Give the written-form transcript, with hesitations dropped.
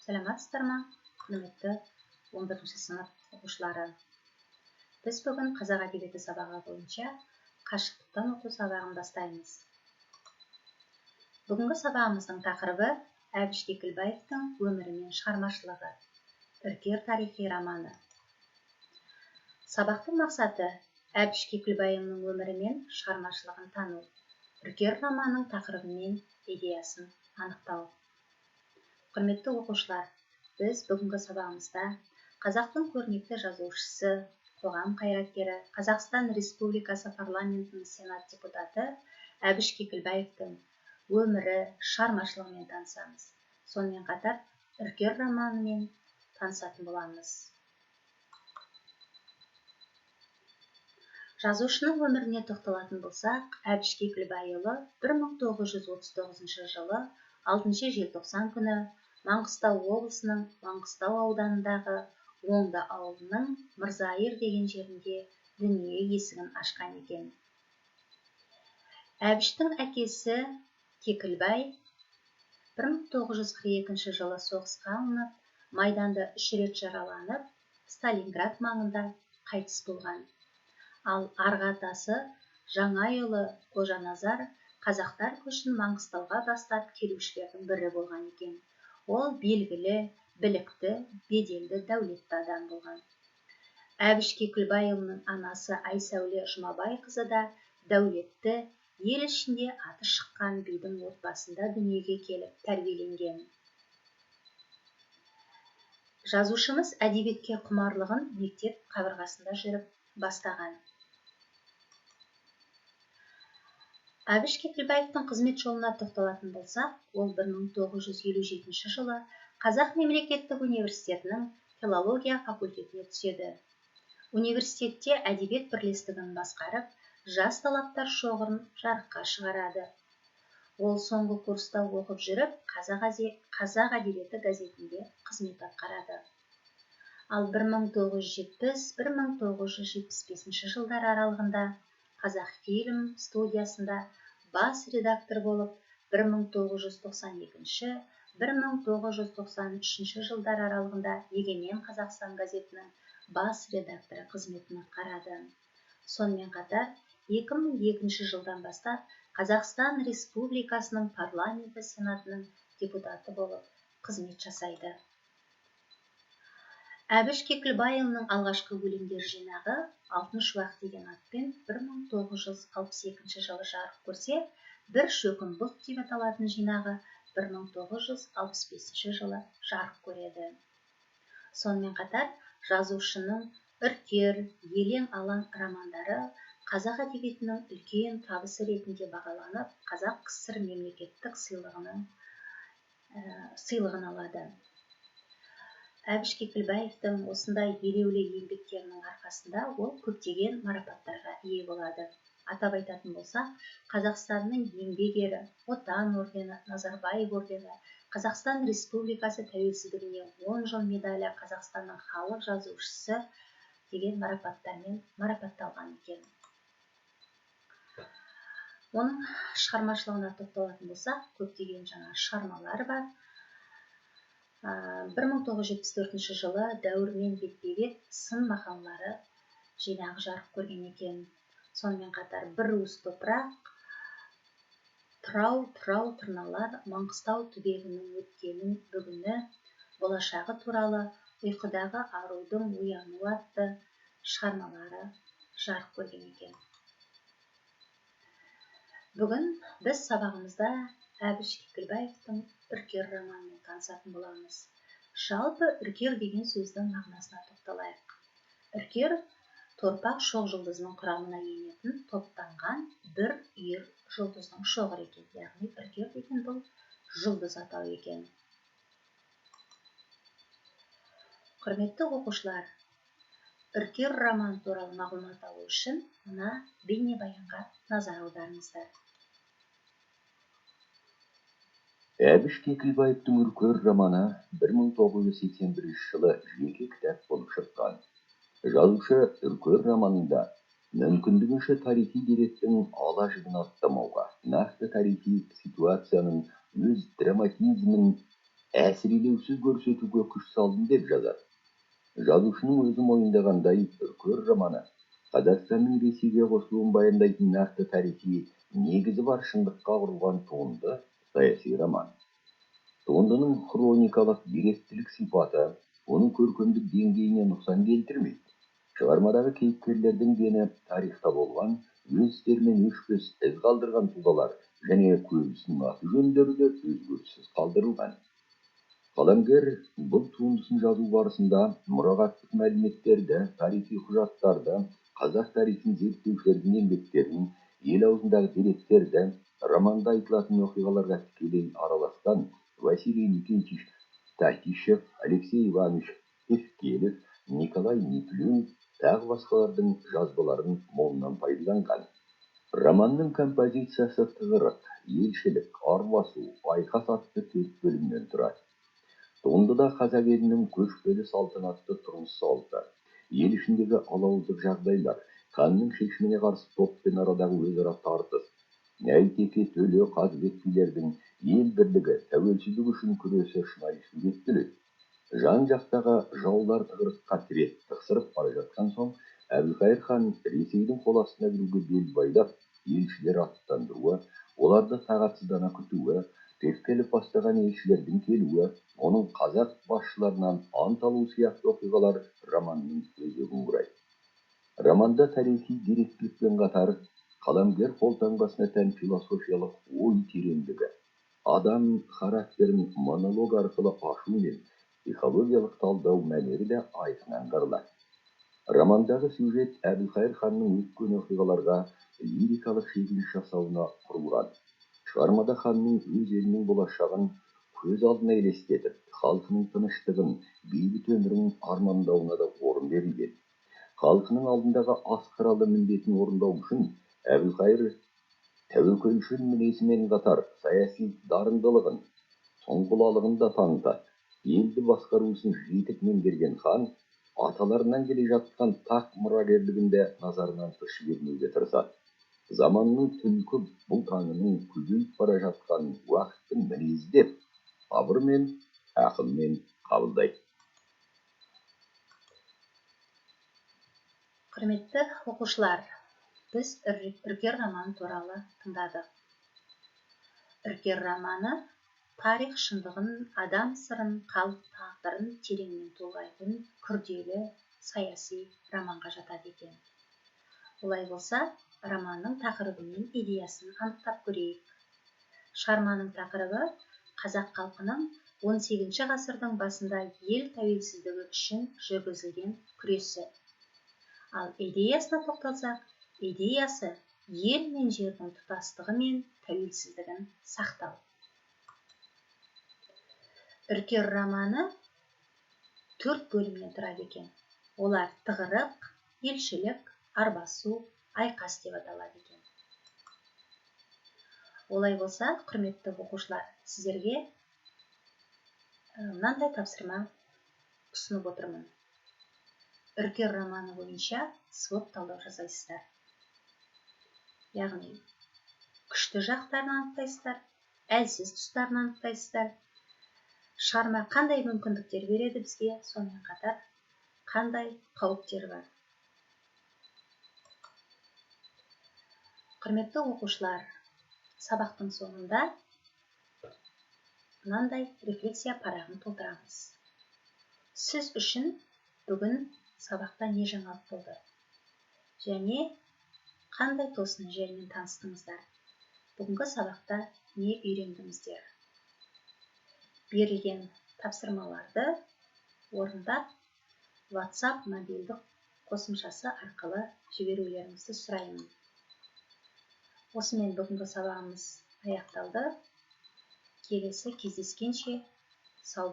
Саламатсыздар ма, құрметті 11 сынып оқушылары? Біз бүгін қазақ әдебиеті сабағы бойынша қашықтықтан оқу сабағын бастаймыз. Бүгінгі сабағымыздың тақырыбы Әбіш Кекілбаевтың өмірі мен шығармашылығы, Үркер тарихи романы. Сабақтың мақсаты Әбіш Кекілбаевның өмірі мен шығармашылығын тану, Үркер романының тақырыбы мен идеясын анықтау. Құрметті оқушылар, біз бүгінгі сабағымызда қазақтың көрнекті жазушысы, қоғам қайраткері, Қазақстан Республикасы парламентінің сенат депутаты Әбіш Кекілбаевтың өмірі, шығармашылығымен танысамыз. Сонымен қатар Үркер романымен танысатын боламыз. Жазушының өміріне тоқталатын болсақ, Әбіш Кекілбайұлы 1939 жылы 6 желтоқсан күні Маңғыстау облысының Маңғыстау ауданындағы Оңды ауылының Мырзайыр деген жерінде дүние есігін ашқан екен. Әбіштің әкесі Кекілбай 1942 жылы соғысқа алынып, майданда 3 рет жараланып, Сталинград маңында қайтыс болған. Ал арғы атасы Жаңайұлы Қожаназар қазақтар көшін Маңғыстауға бастап келушілердің бірі болған екен. Ол белгілі, білікті, беделді, дәулетті адам болған. Әбіш Кекілбайұлының анасы Айсәуле Жұмабайқызы да дәулетті, ел ішінде аты шыққан бидің отбасында дүниеге келіп тәрбиеленген. Жазушымыз әдебиетке құмарлығын мектеп қабырғасында жүріп бастаған. Әбіш Кекілбаевтың қызмет жолына тоқталатын болсақ, ол 1957 жылы Қазақ мемлекеттік университетінің филология факультетіне түседі. Университетте әдебиет бірлестігін басқарып, жас талаптар шоғырын жарыққа шығарады. Ол соңғы курста оқып жүріп, Қазақ әдебиеті газетінде қызмет атқарады. Ал 1970-1975 жылдар аралығында Қазақфильм студиясында бас редактор болып, 1992-1993 жылдар аралығында Егемен Қазақстан газетінің бас редакторы қызметін атқарады. Сонымен қатар 2002 жылдан бастап Қазақстан Республикасының парламенті сенатының депутаты болып қызмет жасайды. Әбіш Кекілбайұлының алғашқы өлеңдер жинағы «Алтын шуақ» деген атпен 1962 жылы жарық көрсе, «Бір шөкім бұлт» деп аталатын жинағы 1965 жылы жарық көреді. Сонымен қатар жазушының Үркер, Елең алаң романдары қазақ әдебиетінің үлкен табысы ретінде бағаланып, Қазақ КСР мемлекеттік сыйлығын алады. Әбіш Кекілбаевтың осындай елеулі еңбектерінің арқасында ол көптеген марапаттарға ие болады. Атап айтатын болсақ, Қазақстанның еңбек ері, Отан ордені, Назарбаев ордені, Қазақстан Республикасы тәуелсіздігіне 10 жыл медалі, Қазақстанның халық жазушысы деген марапаттармен марапатталған екен. Оның шығармашылығына тоқталатын болсақ, көптеген жаңа шығармалары бар. 1974 жылы «Дәуірмен бетпе-бет сын мақалалары» жинағы жарық көрген екен. Сонымен қатар «Бір уыс топырақ», «Тұрау тырналар», «Маңғыстау түбегінің өткенін бүгіні», «Болашағы туралы», «Ұйқыдағы арудың оянуы» атты шығармалары жарық көрген екен. Бүгін біз сабағымызда Әбіш Кекілбаевтың Үркер романымен танысатын боламыз. Жалпы Үркер деген сөздің мағынасына тоқталайық. Үркер торпақ шоқ жұлдызының құрамына енетін топтанған бір үйір жұлдыздың шоғыры екен. Яғни Үркер деген бұл жұлдыз атау екен. Құрметті оқушылар, Үркер роман туралы мағлұмат алу үшін мына бейнебаянға назар аударыңыздар. Әбіш Кекілбаевтың Үркер романы 1981 жылы жеке кітап болып шыққан. Жазушы Үркер романында мүмкіндігінше тарихи деректің ала жібін аттамауға, нақты тарихи ситуацияның өз драматизмін әсірелеусіз көрсетуге күш салдым деп жазады. Жазушының өзі мойындағандай, үркер романы Қазақстанның Ресейге қосылуын баяндайтын нақты тарихи негізі бар шындыққа құрылған туынды саяси роман. Туындының хроникалық деректілік сипаты оның көркемдік деңгейіне нұқсан келтірмейді. Шығармадағы кейіпкерлердің дені тарихта болған, өз істерімен өшпес із қалдырған тұлғалар және көбісінің аты жөндері де өзгеріссіз қалдырылған. Қаламгер бұл туындысын жазу барысында мұрағаттық мәліметтерді, тарихи құжаттарды, қазақ тарихын зерттеушілердің еңбектерін, ел аузындағы деректерді, романда айтылатын оқиғаларға тікелей араласқан Василий Никитич Татищев, Алексей Иванович Евкелев, Николай Неплюн, тағы басқалардың жазбаларын молынан пайдаланған. Романның композициясы тығырық, елшілік, арбасу, айқас атты 4 бөлімнен тұрады. Туындыда қазақ елінің көшпелі салтанатты тұрмыс салты, ел ішіндегі алауыздық жағдайлар, ханның шешіміне қарсы топпен арадағы өзара тартыс, Әйтеке, Төле, Қазыбек билердің ел бірлігі, тәуелсіздік үшін күресі шынайы суреттеледі. Жан-жақтағы жаулар тығырыққа тіреп тықсырып бара жатқан соң, Әбілқайыр хан Ресейдің қол астына кіруге бел байлап, елшілер аттандыруы, оларды тағатсыздана күтуі, тескеліп бастаған елшілердің келуі, оның қазақ басшыларынан ант алу сияқты оқиғалар романның өзегін құрайды. Романда тарихи деректілікпен қатар қаламгер қолтаңбасына тән философиялық ой тереңдігі, адам характерін монолог арқылы ашу мен психологиялық талдау мәнері де айқын аңғарылады. Романдағы сюжет Әбілқайыр ханның өткен оқиғаларға лирикалық шегініс жасауына құрылған. Шығармада ханның өз елінің болашағын көз алдына елестетіп, халқының тыныштығын, бейбіт өмірін армандауына да орын берілген. Халқының алдындағы асқаралы міндетін орындау үшін Әбілқайыр тәуекелшіл мінезімен қатар саяси дарындылығын, сұңғылалығын да танытады. Елді басқару ісін жетік меңгерген хан аталарынан келе жатқан тақ мұрагерлігінде назарынан тыс жібермеуге тырысады. Заманның түлкі бұл таңының көбейіп бара жатқан уақыттың мінезі деп сабырмен, ақылмен қабылдайды. Құрметті оқушылар, біз үркер романы туралы тыңдадық. Үркер романы тарих шындығын, адам сырын, халық тағдырын тереңнен толғайтын күрделі саяси романға жатады екен. Олай болса, романның тақырыбы мен идеясын анықтап көрейік. Шығарманың тақырыбы қазақ халқының 18 ғасырдың басында ел тәуелсіздігі үшін жүргізілген күресі. Ал идеясына тоқталсақ, идеясы ел мен жердің тұтастығы мен тәуелсіздігін сақтау. Үркер романы 4 бөлімнен тұрады екен. Олар тығырық, елшілік, арбасу, айқас деп аталады екен. Олай болса, құрметті оқушылар, сіздерге мынандай тапсырма ұсынып отырмын. Үркер романы бойынша свод талдау жасайсыздар. Яғни, күшті жақтарын анықтайсыздар, әлсіз тұстарын анықтайсыздар. Шығарма қандай мүмкіндіктер береді бізге, сонымен қатар қандай қауіптері бар. Құрметті оқушылар, сабақтың соңында мынандай рефлексия парағын толтырамыз. Сіз үшін бүгін сабақта не жаңалық болды? Және қандай тосын жермен таныстыңыздар? Бүгінгі сабақта не үйрендіңіздер? Берілген тапсырмаларды орындап, WhatsApp мобильдік қосымшасы арқылы жіберулеріңізді сұраймын. Осымен бүгінгі сабағымыз аяқталды. Келесі кездескенше сау болыңыздар.